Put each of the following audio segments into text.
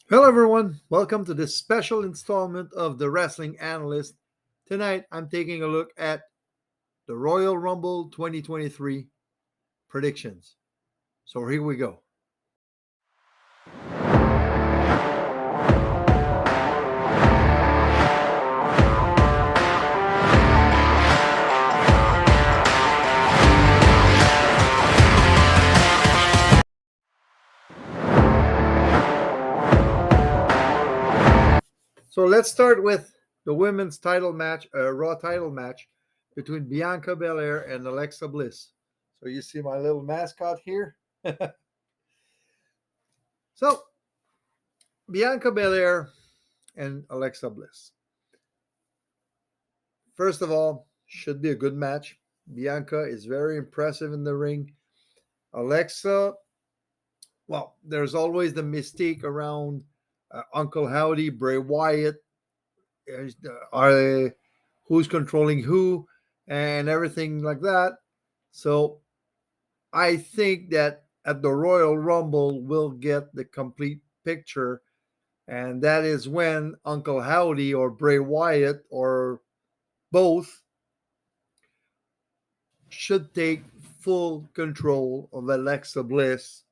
Hello, everyone. Welcome to this special installment of the Wrestling Analyst. Tonight, I'm taking a look at the Royal Rumble 2023 predictions. So here we go. So let's start with the women's title match, Raw title match between Bianca Belair and Alexa Bliss. So you see my little mascot here. So Bianca Belair and Alexa Bliss. First of all, should be a good match. Bianca is very impressive in the ring. Alexa, well, there's always the mystique around Uncle Howdy, Bray Wyatt, are they, who's controlling who, and everything like that. So I think that at the Royal Rumble, we'll get the complete picture, and that is when Uncle Howdy or Bray Wyatt or both should take full control of Alexa Bliss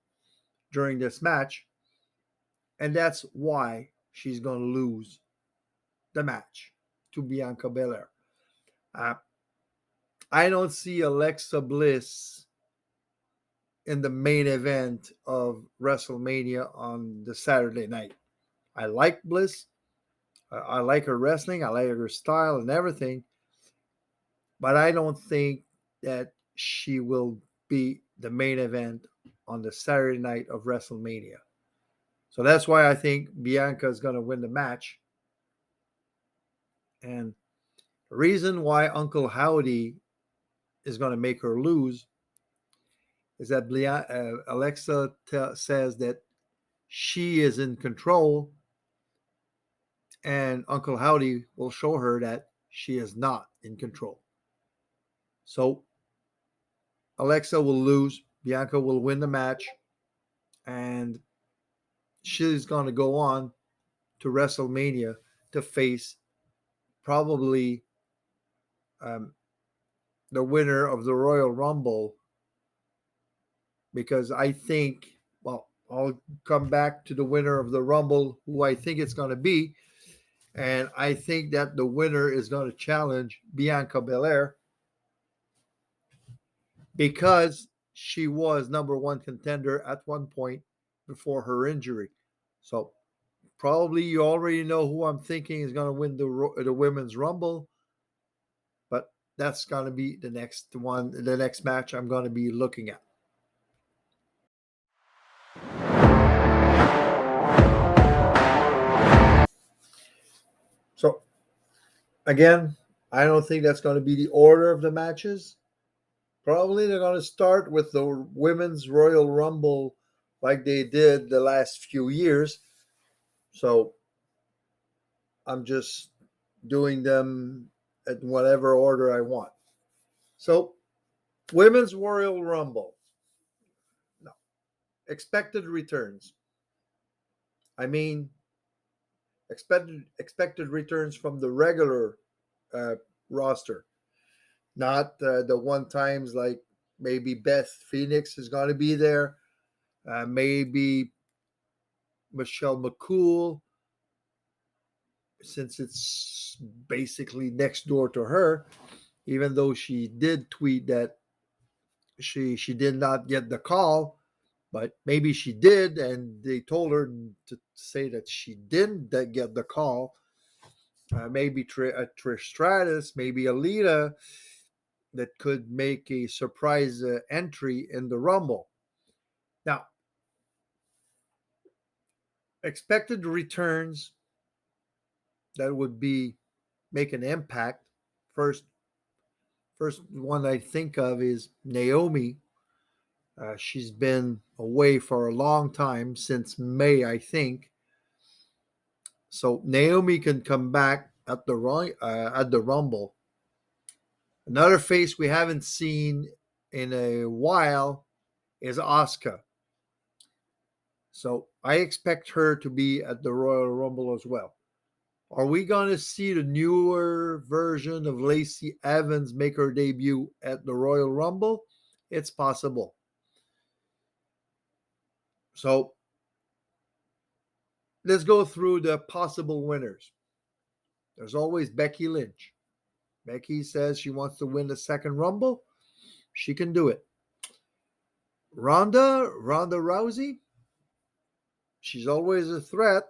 during this match, and that's why she's going to lose the match to Bianca Belair. Uh, I don't see Alexa Bliss in the main event of WrestleMania on the Saturday night. I like Bliss. I like her wrestling. I like her style and everything. But I don't think that she will be the main event on the Saturday night of WrestleMania. So that's why I think Bianca is going to win the match. And the reason why Uncle Howdy is going to make her lose is that Alexa says that she is in control, and Uncle Howdy will show her that she is not in control. So Alexa will lose, Bianca will win the match, and she's going to go on to WrestleMania to face probably um, the winner of the Royal Rumble, because I think, well, I'll come back to the winner of the Rumble, who I think it's going to be. And I think that the winner is going to challenge Bianca Belair because she was number one contender at one point before her injury. So probably you already know who I'm thinking is going to win the women's Rumble, but that's going to be the next match I'm going to be looking at. So again, I don't think that's going to be the order of the matches. Probably they're going to start with the women's Royal Rumble like they did the last few years. So I'm just doing them at whatever order I want. So, women's Royal Rumble. No. Expected returns. I mean, expected returns from the regular uh, roster, not the one times like maybe Beth Phoenix is going to be there, maybe Michelle McCool, since it's basically next door to her, even though she did tweet that she did not get the call, but maybe she did, and they told her to say that she didn't get the call. Maybe Trish Stratus, maybe Alita, that could make a surprise entry in the Rumble. Now, expected returns that would be make an impact. First one I think of is Naomi. She's been away for a long time, since May, I think. So Naomi can come back at the Rumble. Another face we haven't seen in a while is Asuka. So I expect her to be at the Royal Rumble as well. Are we going to see the newer version of Lacey Evans make her debut at the Royal Rumble? It's possible. So let's go through the possible winners. There's always Becky Lynch. Becky says she wants to win the second Rumble. She can do it. Ronda Rousey. She's always a threat,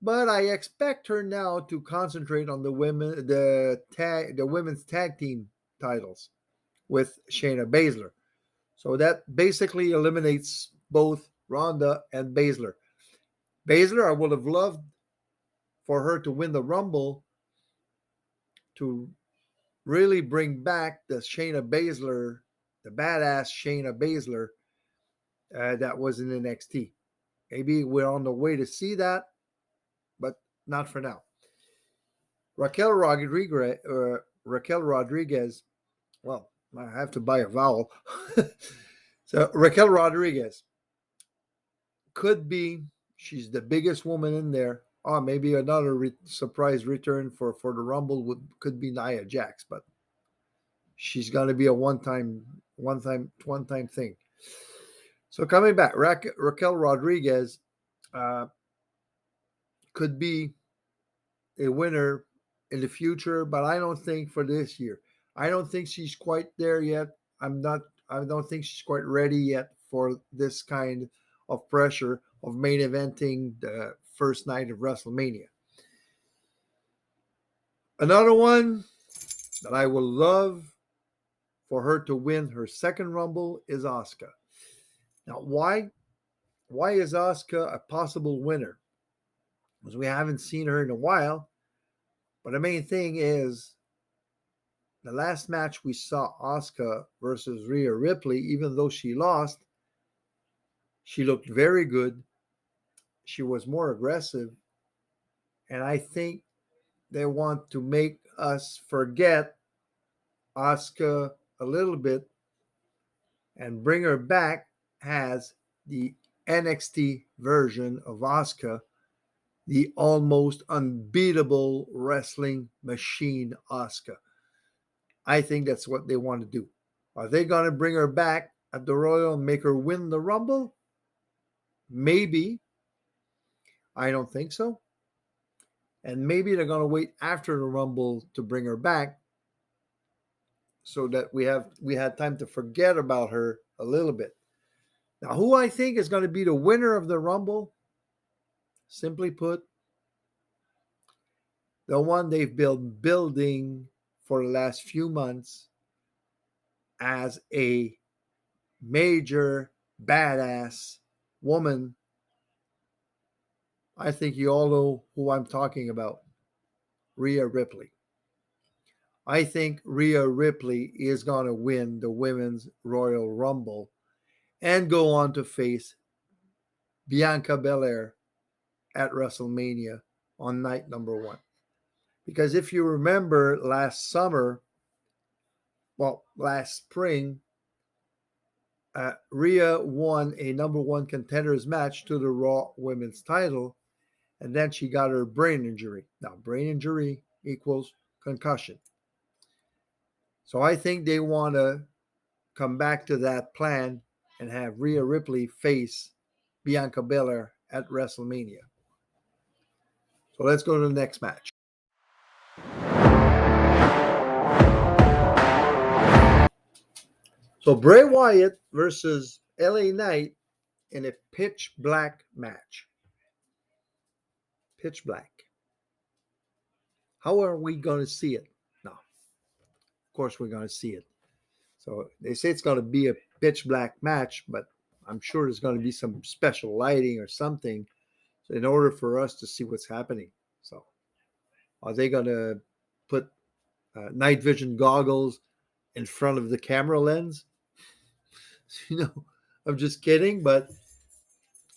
but I expect her now to concentrate on the women's tag team titles with Shayna Baszler. So that basically eliminates both Ronda and Baszler. Baszler, I would have loved for her to win the Rumble to really bring back the Shayna Baszler, the badass Shayna Baszler that was in NXT. Maybe we're on the way to see that, but not for now. Raquel Rodriguez. Well, I have to buy a vowel. So Raquel Rodriguez could be. She's the biggest woman in there. Oh, maybe another surprise return for the Rumble could be Nia Jax, but she's going to be a one-time thing. So coming back, Raquel Rodriguez could be a winner in the future, but I don't think for this year. I don't think she's quite there yet. I don't think she's quite ready yet for this kind of pressure of main eventing the first night of WrestleMania. Another one that I would love for her to win her second Rumble is Asuka. Now, why is Asuka a possible winner? Because we haven't seen her in a while. But the main thing is the last match we saw Asuka versus Rhea Ripley, even though she lost, she looked very good. She was more aggressive. And I think they want to make us forget Asuka a little bit and bring her back as the NXT version of Asuka, the almost unbeatable wrestling machine Asuka. I think that's what they want to do. Are they going to bring her back at the Royal and make her win the Rumble? Maybe. I don't think so. And maybe they're going to wait after the Rumble to bring her back so that we had time to forget about her a little bit. Now, who I think is going to be the winner of the Rumble, simply put, the one they've been building for the last few months as a major badass woman. I think you all know who I'm talking about. Rhea Ripley. I think Rhea Ripley is going to win the Women's Royal Rumble and go on to face Bianca Belair at WrestleMania on night number 1. Because if you remember last spring, Rhea won a number 1 contenders match to the Raw Women's title, and then she got her brain injury. Now, brain injury equals concussion. So I think they want to come back to that plan and have Rhea Ripley face Bianca Belair at WrestleMania. So let's go to the next match. So Bray Wyatt versus LA Knight in a pitch black match. Pitch black. How are we going to see it? No. Of course we're going to see it. So they say it's going to be a pitch black match, but I'm sure there's going to be some special lighting or something in order for us to see what's happening. So are they going to put night vision goggles in front of the camera lens? I'm just kidding, but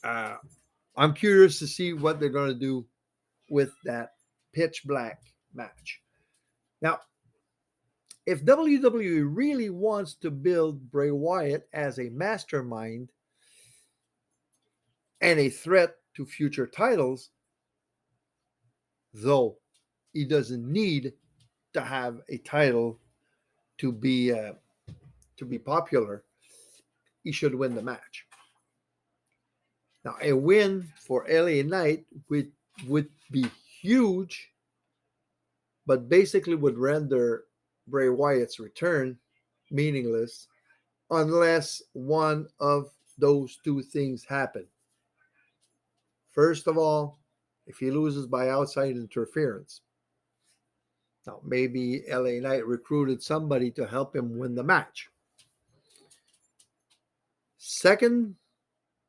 I'm curious to see what they're going to do with that pitch black match. Now, if WWE really wants to build Bray Wyatt as a mastermind, and a threat to future titles, though he doesn't need to have a title to be popular. He should win the match. Now, a win for LA Knight would be huge, but basically would render Bray Wyatt's return meaningless unless one of those two things happen. First of all, if he loses by outside interference. Now, maybe LA Knight recruited somebody to help him win the match. Second,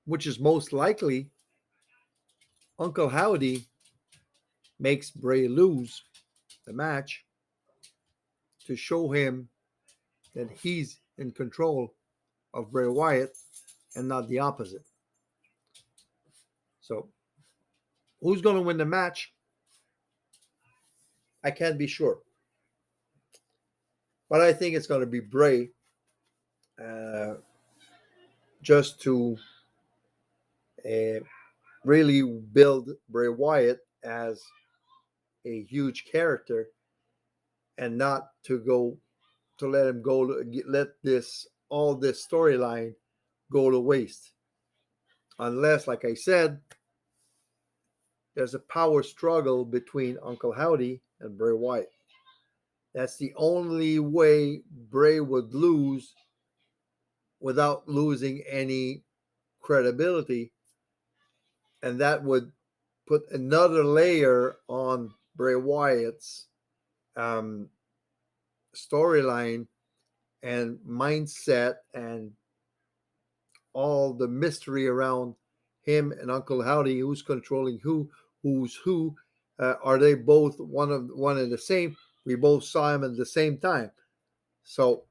which is most likely, Uncle Howdy makes Bray lose the match to show him that he's in control of Bray Wyatt and not the opposite. So, who's going to win the match? I can't be sure. But I think it's going to be Bray, just to really build Bray Wyatt as a huge character and not to let him go, let all this storyline go to waste. Unless, like I said, there's a power struggle between Uncle Howdy and Bray Wyatt. That's the only way Bray would lose without losing any credibility. And that would put another layer on Bray Wyatt's storyline and mindset and all the mystery around him and Uncle Howdy, who's controlling who's who. Are they both one and the same? We both saw him at the same time. So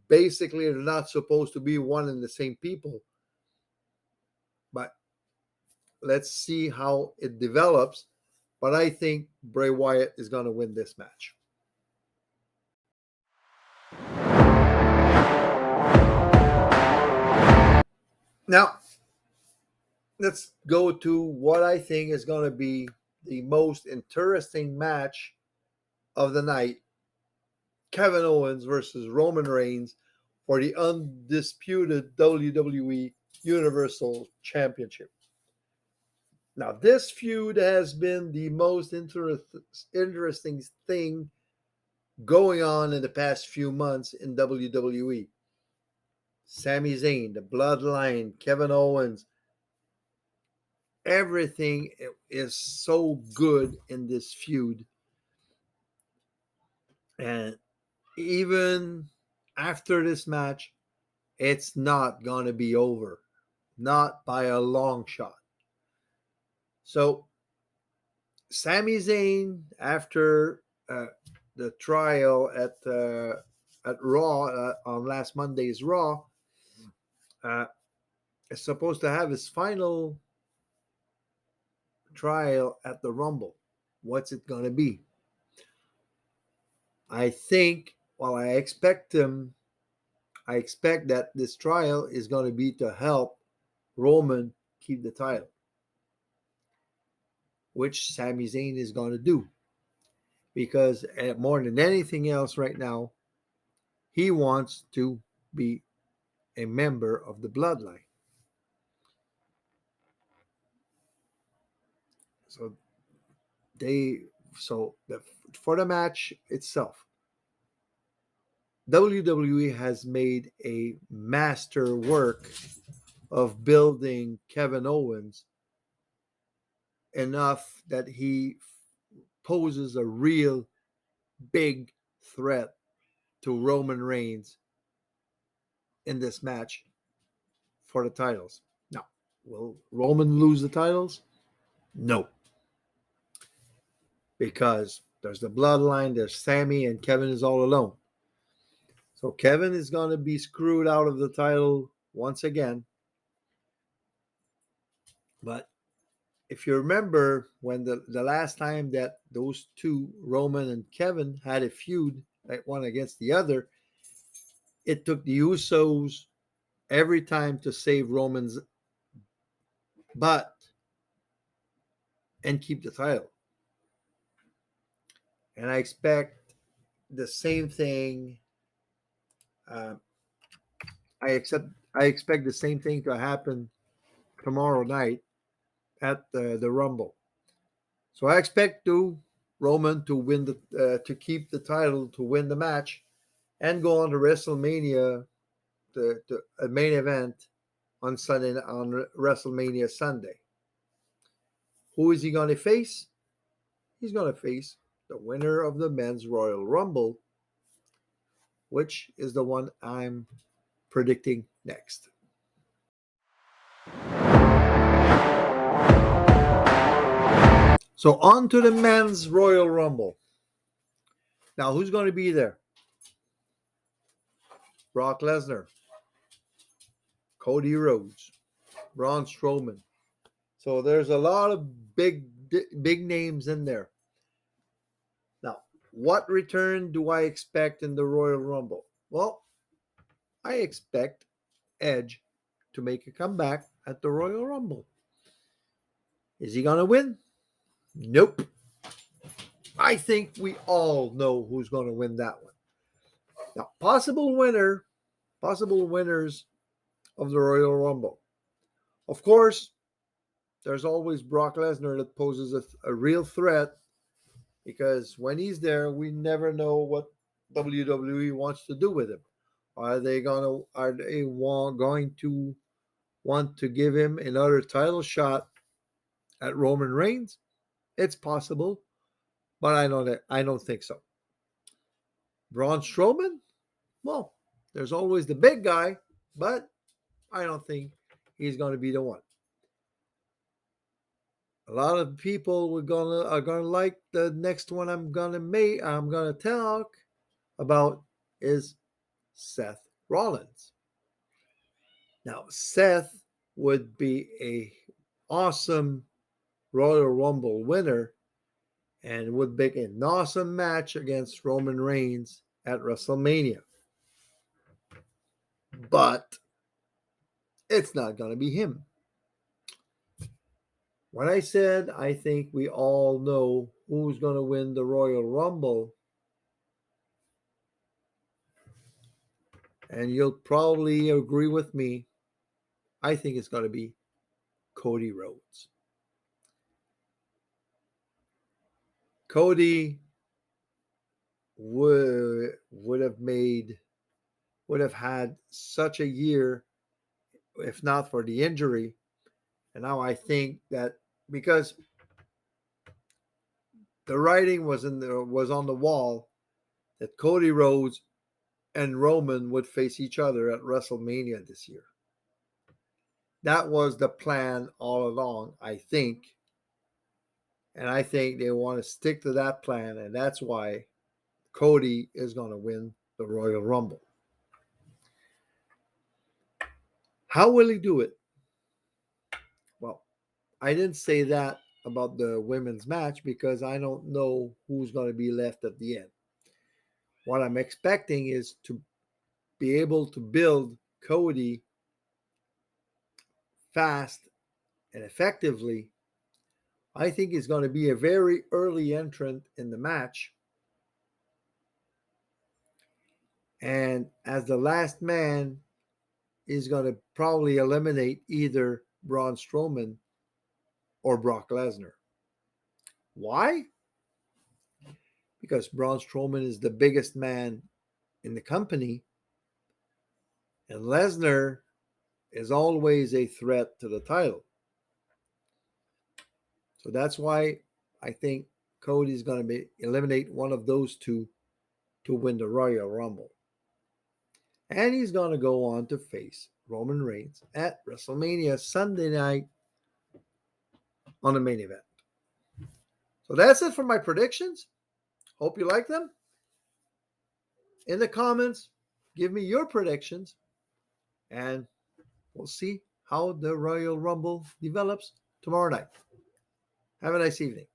basically, they're not supposed to be one and the same people. But let's see how it develops. But I think Bray Wyatt is going to win this match. Now, let's go to what I think is going to be the most interesting match of the night. Kevin Owens versus Roman Reigns for the undisputed WWE Universal Championship. Now, this feud has been the most interesting thing going on in the past few months in WWE. Sami Zayn, the Bloodline, Kevin Owens, everything is so good in this feud. And even after this match, it's not going to be over. Not by a long shot. So, Sami Zayn, after the trial at Raw on last Monday's Raw, is supposed to have his final trial at the Rumble. What's it going to be? I think, I expect that this trial is going to be to help Roman keep the title, which Sami Zayn is going to do. Because more than anything else right now, he wants to be a member of the Bloodline. For the match itself, WWE has made a master work of building Kevin Owens enough that he poses a real big threat to Roman Reigns in this match for the titles. Now, will Roman lose the titles? No. Because there's the Bloodline, there's Sami, and Kevin is all alone. So Kevin is going to be screwed out of the title once again. But if you remember when the last time that those two, Roman and Kevin, had a feud, like one against the other, it took the Usos every time to save Roman's but and keep the title. And I expect the same thing. Uh, I expect the same thing to happen tomorrow night at the Rumble. So I expect Roman to win to keep the title, to win the match, and go on to WrestleMania, to a main event on WrestleMania Sunday. Who is he going to face? He's going to face the winner of the Men's Royal Rumble, which is the one I'm predicting next. So on to the Men's Royal Rumble. Now, who's going to be there? Brock Lesnar, Cody Rhodes, Braun Strowman. So there's a lot of big names in there. Now, what return do I expect in the Royal Rumble? Well, I expect Edge to make a comeback at the Royal Rumble. Is he going to win? Nope. I think we all know who's going to win that one. Now, possible winners of the Royal Rumble. Of course, there's always Brock Lesnar that poses a real threat, because when he's there, we never know what WWE wants to do with him. Are they going to want to give him another title shot at Roman Reigns? It's possible, but I don't think so. Braun Strowman? Well, there's always the big guy, but I don't think he's going to be the one. A lot of people are gonna like the next one I'm gonna talk about is Seth Rollins. Now, Seth would be a awesome Royal Rumble winner and would make an awesome match against Roman Reigns at WrestleMania. But it's not going to be him. When I said I think we all know who's going to win the Royal Rumble, and you'll probably agree with me, I think it's going to be Cody Rhodes. Cody would have had such a year if not for the injury. And now I think that because the writing was on the wall that Cody Rhodes and Roman would face each other at WrestleMania this year. That was the plan all along, I think. And I think they want to stick to that plan, and that's why Cody is going to win the Royal Rumble. How will he do it? Well, I didn't say that about the women's match because I don't know who's going to be left at the end. What I'm expecting is to be able to build Cody fast and effectively. I think he's going to be a very early entrant in the match. And as the last man, is going to probably eliminate either Braun Strowman or Brock Lesnar. Why? Because Braun Strowman is the biggest man in the company, and Lesnar is always a threat to the title. So that's why I think Cody's going to eliminate one of those two to win the Royal Rumble. And he's going to go on to face Roman Reigns at WrestleMania Sunday night on the main event. So that's it for my predictions. Hope you like them. In the comments, give me your predictions, and we'll see how the Royal Rumble develops tomorrow night. Have a nice evening.